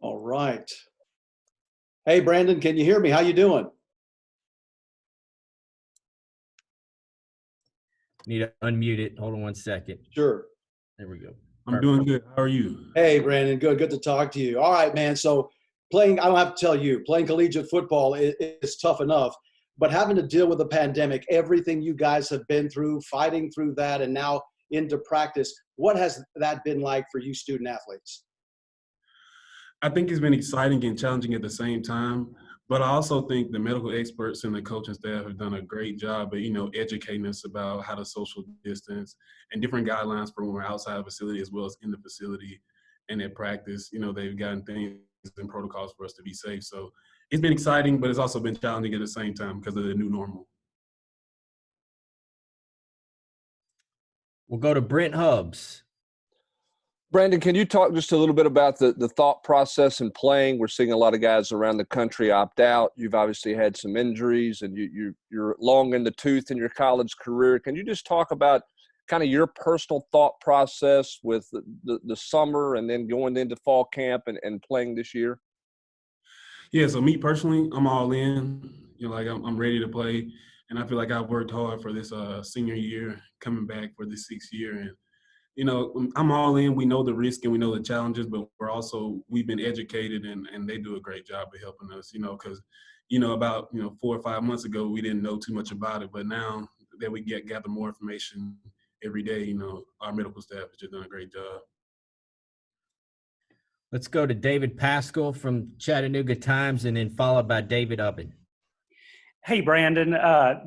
All right. Hey, Brandon, can you hear me? How you doing? Need to unmute it. Hold on one second. Sure. There we go. I'm doing good. How are you? Hey, Brandon. Good to talk to you. All right, man. So I don't have to tell you, playing collegiate football is tough enough, but having to deal with a pandemic, everything you guys have been through, fighting through that, and now into practice, what has that been like for you student athletes? I think it's been exciting and challenging at the same time, but I also think the medical experts and the coaching staff have done a great job of, educating us about how to social distance and different guidelines for when we're outside the facility as well as in the facility and at practice. They've gotten things and protocols for us to be safe. So it's been exciting, but it's also been challenging at the same time because of the new normal. We'll go to Brent Hubbs. Brandon, can you talk just a little bit about the thought process in playing? We're seeing a lot of guys around the country opt out. You've obviously had some injuries, and you're long in the tooth in your college career. Can you just talk about kind of your personal thought process with the summer and then going into fall camp and playing this year? Yeah, so me personally, I'm all in. I'm ready to play, and I feel like I've worked hard for this senior year, coming back for this 6th year, and I'm all in. We know the risk and we know the challenges, but we've been educated and they do a great job of helping us, because, about, 4 or 5 months ago, we didn't know too much about it. But now that we gather more information every day, our medical staff has just done a great job. Let's go to David Pascal from Chattanooga Times and then followed by David Ubben. Hey, Brandon,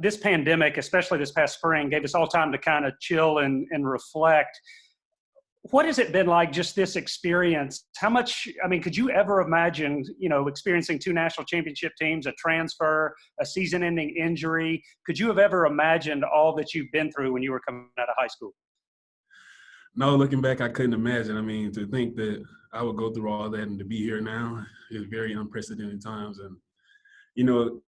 this pandemic, especially this past spring, gave us all time to kind of chill and reflect. What has it been like, just this experience? Could you ever imagine, experiencing 2 national championship teams, a transfer, a season-ending injury? Could you have ever imagined all that you've been through when you were coming out of high school? No, looking back, I couldn't imagine. To think that I would go through all that and to be here now is very unprecedented times. And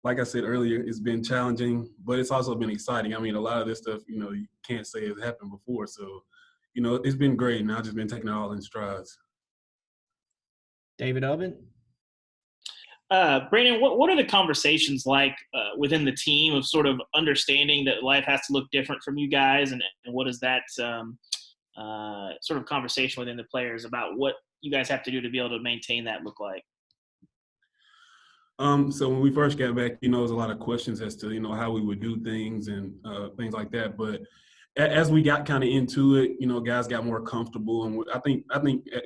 like I said earlier, it's been challenging, but it's also been exciting. A lot of this stuff, you can't say has happened before. So, it's been great. And I've just been taking it all in strides. David Ubben? Brandon, what are the conversations like within the team of sort of understanding that life has to look different from you guys? And what is that sort of conversation within the players about what you guys have to do to be able to maintain that look like? So when we first got back, there was a lot of questions as to, how we would do things and things like that. But as we got kind of into it, guys got more comfortable. And I think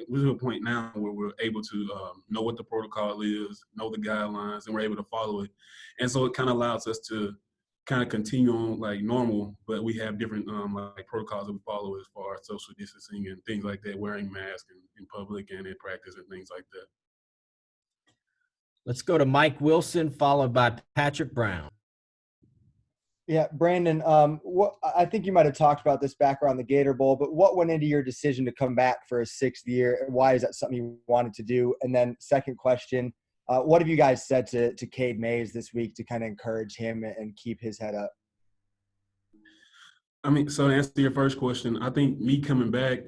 we're to a point now where we're able to know what the protocol is, know the guidelines, and we're able to follow it. And so it kind of allows us to kind of continue on like normal, but we have different like protocols that we follow as far as social distancing and things like that, wearing masks in public and in practice and things like that. Let's go to Mike Wilson, followed by Patrick Brown. Yeah, Brandon, I think you might have talked about this back around the Gator Bowl, but what went into your decision to come back for a 6th year? Why is that something you wanted to do? And then second question, what have you guys said to Cade Mays this week to kind of encourage him and keep his head up? So to answer your first question, I think me coming back,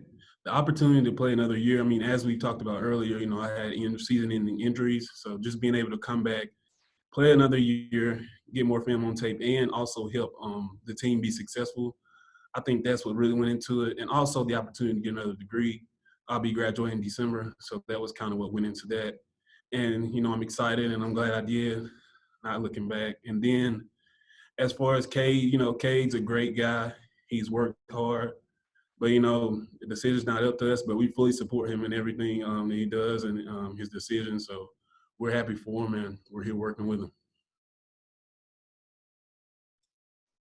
the opportunity to play another year, as we talked about earlier, I had season-ending injuries. So just being able to come back, play another year, get more film on tape, and also help the team be successful, I think that's what really went into it. And also the opportunity to get another degree. I'll be graduating in December, so that was kind of what went into that. And, I'm excited, and I'm glad I did, not looking back. And then as far as Cade, Cade's a great guy. He's worked hard. But, the decision's not up to us, but we fully support him in everything that he does and his decisions. So we're happy for him, and we're here working with him.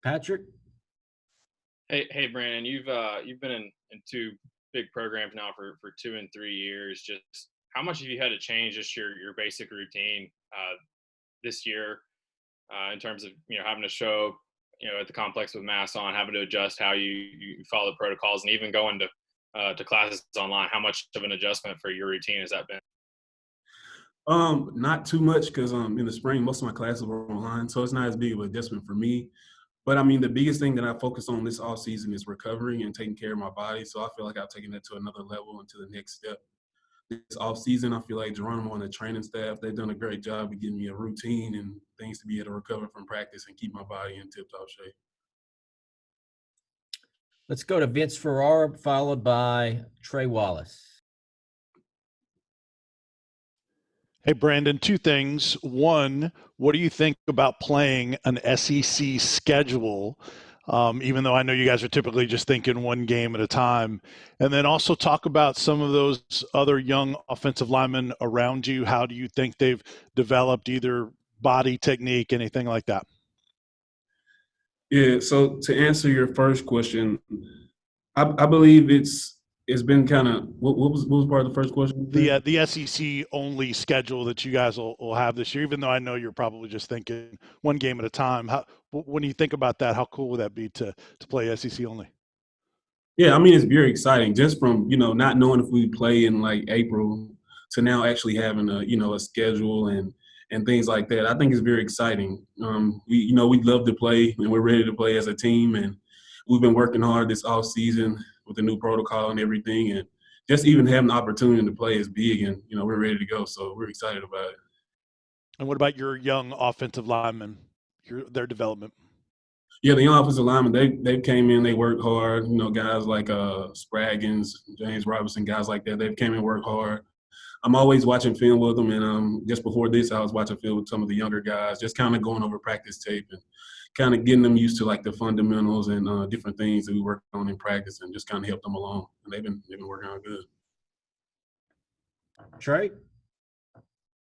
Patrick? Hey, Brandon, you've been in 2 big programs now for 2 and 3 years. Just how much have you had to change just your basic routine this year in terms of, having to show at the complex with masks on, having to adjust how you follow the protocols, and even going to classes online? How much of an adjustment for your routine has that been? Not too much, because in the spring, most of my classes were online, so it's not as big of an adjustment for me. But the biggest thing that I focus on this off season is recovery and taking care of my body. So I feel like I've taken that to another level and to the next step. this off season. I feel like Geronimo and the training staff, they've done a great job of giving me a routine and things to be able to recover from practice and keep my body in tip-top shape. Let's go to Vince Ferrara, followed by Trey Wallace. Hey, Brandon, two things. One, what do you think about playing an SEC schedule, even though I know you guys are typically just thinking one game at a time? And then also talk about some of those other young offensive linemen around you. How do you think they've developed either body technique, anything like that? Yeah, so to answer your first question, I believe it's been kind of what was part of the first question? The SEC only schedule that you guys will have this year, even though I know you're probably just thinking one game at a time. When you think about that, how cool would that be to play SEC only? Yeah, I mean it's very exciting. Just from not knowing if we play in like April to now actually having a schedule and things like that. I think it's very exciting. We'd love to play and we're ready to play as a team, and we've been working hard this off season with the new protocol and everything, and just even having the opportunity to play is big, and we're ready to go. So we're excited about it. And what about your young offensive linemen, their development? Yeah, the young offensive linemen, they came in, they worked hard. Guys like Spraggins, James Robinson, guys like that, they've came and worked hard. I'm always watching film with them, and just before this, I was watching film with some of the younger guys, just kind of going over practice tape and kind of getting them used to like the fundamentals and different things that we work on in practice, and just kind of help them along. And they've been working out good. Trey?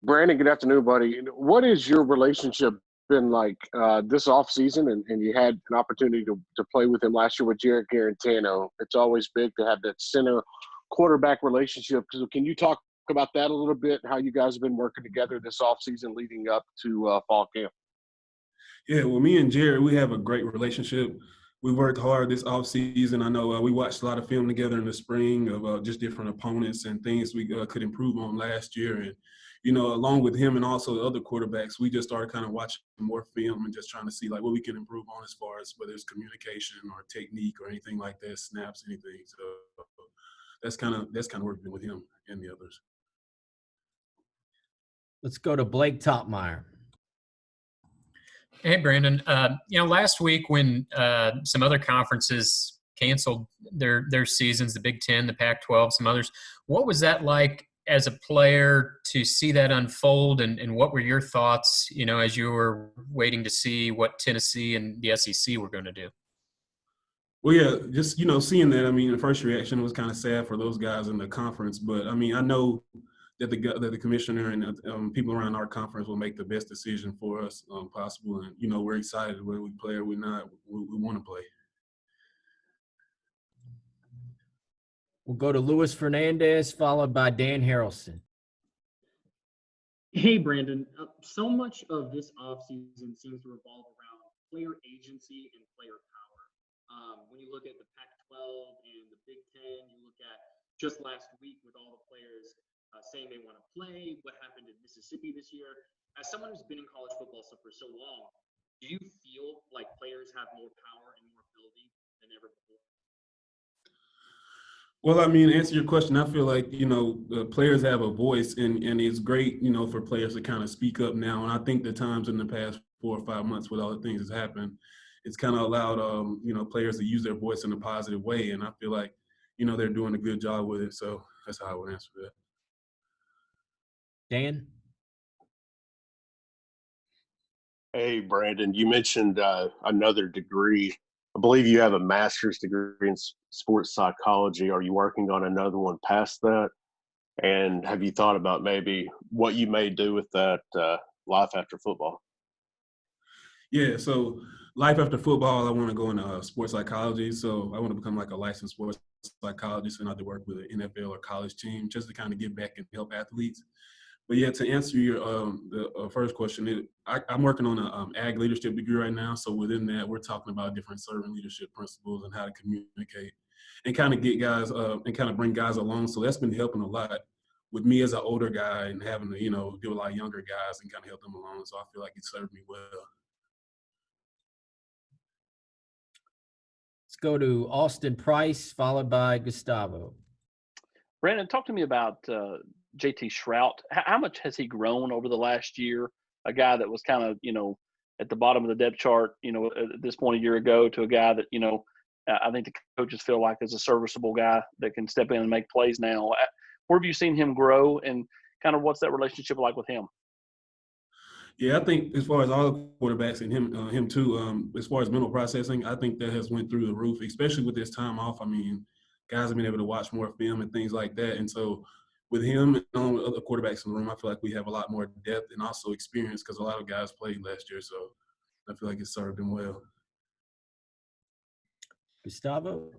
Brandon, good afternoon, buddy. What is your relationship been like this offseason? And you had an opportunity to play with him last year with Jarrett Garantano. It's always big to have that center quarterback relationship. So can you talk about that a little bit, how you guys have been working together this offseason leading up to fall camp? Yeah, well, me and Jerry, we have a great relationship. We worked hard this offseason. I know we watched a lot of film together in the spring of just different opponents and things we could improve on last year. And, along with him and also the other quarterbacks, we just started kind of watching more film and just trying to see like what we can improve on as far as whether it's communication or technique or anything like that, snaps, anything. So that's kind of working with him and the others. Let's go to Blake Topmeyer. Hey, Brandon. Last week when some other conferences canceled their seasons, the Big Ten, the Pac-12, some others, what was that like as a player to see that unfold, and what were your thoughts, as you were waiting to see what Tennessee and the SEC were going to do? Well, yeah, just, seeing that, I mean, the first reaction was kind of sad for those guys in the conference. But, I mean, I know that the commissioner and people around our conference will make the best decision for us possible. And, we're excited whether we play or we're not. We want to play. We'll go to Luis Fernandez, followed by Dan Harrelson. Hey, Brandon. So much of this offseason seems to revolve around player agency and player power. When you look at the Pac-12 and the Big Ten, you look at just last week with all the players saying they want to play, what happened in Mississippi this year. As someone who's been in college football for so long, do you feel like players have more power and more ability than ever before? Well, I mean, to answer your question, I feel like, the players have a voice, and it's great, for players to kind of speak up now. And I think the times in the past 4 or 5 months with all the things that's happened, it's kind of allowed, players to use their voice in a positive way. And I feel like, they're doing a good job with it. So that's how I would answer that. Dan? Hey, Brandon, you mentioned another degree. I believe you have a master's degree in sports psychology. Are you working on another one past that? And have you thought about maybe what you may do with that life after football? Yeah, so life after football, I want to go into sports psychology. So I want to become like a licensed sports psychologist and either work with an NFL or college team just to kind of give back and help athletes. But yeah, to answer your the first question, I'm working on an ag leadership degree right now. So within that, we're talking about different servant leadership principles and how to communicate and kind of get guys and kind of bring guys along. So that's been helping a lot with me as an older guy and having to, deal with a lot of younger guys and kind of help them along. So I feel like it served me well. Let's go to Austin Price, followed by Gustavo. Brandon, talk to me about JT Shroud. How much has he grown over the last year? A guy that was kind of, at the bottom of the depth chart, at this point a year ago, to a guy that, I think the coaches feel like is a serviceable guy that can step in and make plays now. Where have you seen him grow, and kind of what's that relationship like with him? Yeah, I think as far as all the quarterbacks and him too, as far as mental processing, I think that has went through the roof, especially with this time off. I mean, guys have been able to watch more film and things like that. And so with him and with other quarterbacks in the room, I feel like we have a lot more depth and also experience because a lot of guys played last year. So I feel like it served him well. Gustavo?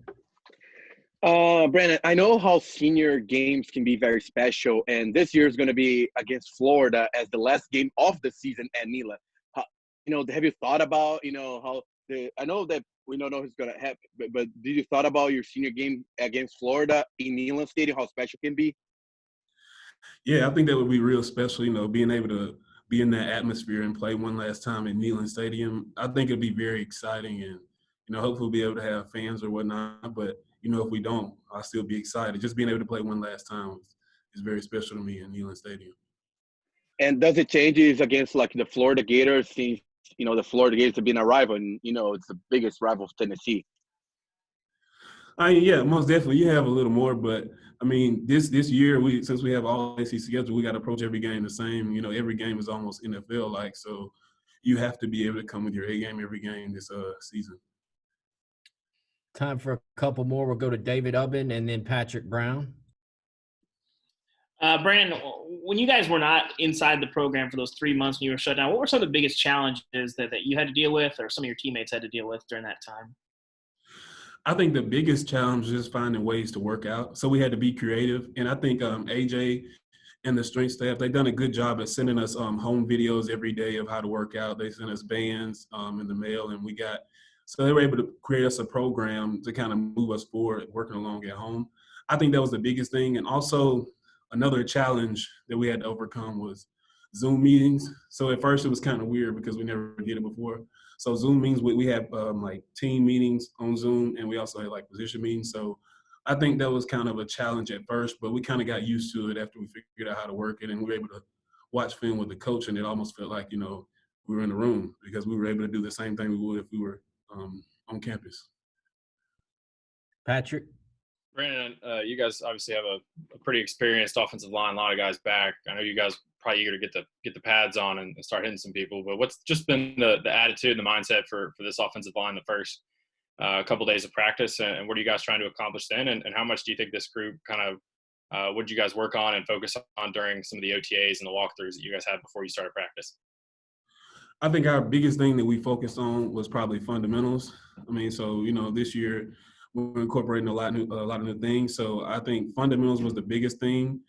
Brandon, I know how senior games can be very special, and this year is going to be against Florida as the last game of the season at Neyland. Have you thought about, how I know that we don't know who's going to happen, but did you thought about your senior game against Florida in Neyland Stadium, how special it can be? Yeah, I think that would be real special, being able to be in that atmosphere and play one last time at Neyland Stadium. I think it'd be very exciting, and, hopefully we'll be able to have fans or whatnot, but if we don't, I'll still be excited. Just being able to play one last time is very special to me in Neyland Stadium. And does it change against like the Florida Gators? Since the Florida Gators have been a rival, and it's the biggest rival of Tennessee. Yeah, most definitely. You have a little more, but I mean, this year since we have all SEC schedule, we got to approach every game the same. Every game is almost NFL like, so you have to be able to come with your A game every game this season. Time for a couple more. We'll go to David Ubben and then Patrick Brown. Brandon, when you guys were not inside the program for those 3 months when you were shut down, what were some of the biggest challenges that you had to deal with, or some of your teammates had to deal with during that time? I think the biggest challenge is finding ways to work out. So we had to be creative. And I think AJ and the strength staff, they've done a good job at sending us home videos every day of how to work out. They sent us bands in the mail, and so they were able to create us a program to kind of move us forward, working along at home. I think that was the biggest thing. And also another challenge that we had to overcome was Zoom meetings. So at first it was kind of weird because we never did it before. So Zoom meetings, we have like team meetings on Zoom, and we also had like position meetings. So I think that was kind of a challenge at first, but we kind of got used to it after we figured out how to work it, and we were able to watch film with the coach, and it almost felt like, we were in the room because we were able to do the same thing we would if we were on campus. Patrick? Brandon, you guys obviously have a pretty experienced offensive line, a lot of guys back. I know you guys probably eager to get the pads on and start hitting some people, but what's just been the attitude, the mindset for this offensive line the first couple days of practice, and what are you guys trying to accomplish then, and how much do you think this group kind of what did you guys work on and focus on during some of the OTAs and the walkthroughs that you guys had before you started practice? I think our biggest thing that we focused on was probably fundamentals. I mean, so, this year we're incorporating a lot of new things. So I think fundamentals was the biggest thing.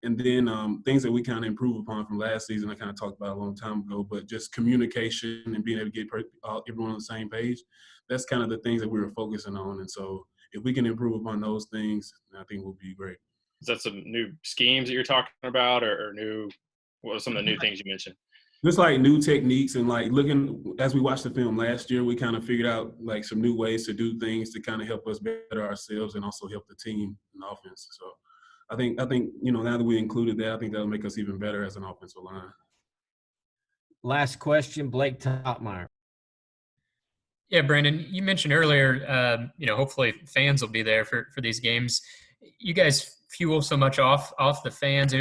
And then things that we kind of improved upon from last season, I kind of talked about a long time ago, but just communication and being able to get everyone on the same page. That's kind of the things that we were focusing on. And so if we can improve upon those things, I think we'll be great. Is that some new schemes that you're talking about, or what are some of the new things you mentioned? Just like new techniques, and like looking, as we watched the film last year, we kind of figured out like some new ways to do things to kind of help us better ourselves and also help the team in offense. So I think now that we included that, I think that'll make us even better as an offensive line. Last question, Blake Topmeyer. Yeah, Brandon, you mentioned earlier, hopefully fans will be there for these games. You guys fuel so much off the fans.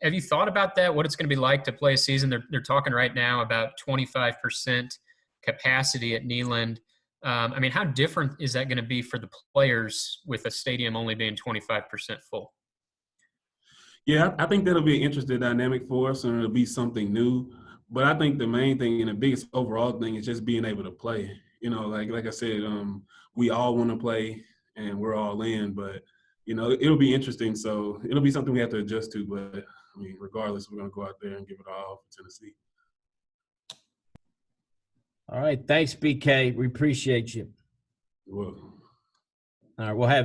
Have you thought about that, what it's going to be like to play a season? They're talking right now about 25% capacity at Neyland. How different is that going to be for the players with a stadium only being 25% full? Yeah, I think that'll be an interesting dynamic for us, and it'll be something new. But I think the main thing and the biggest overall thing is just being able to play. Like I said, we all want to play, and we're all in. But, it'll be interesting. So it'll be something we have to adjust to. But, regardless, we're going to go out there and give it all for Tennessee. All right. Thanks, BK. We appreciate you. You're welcome. All right. We'll have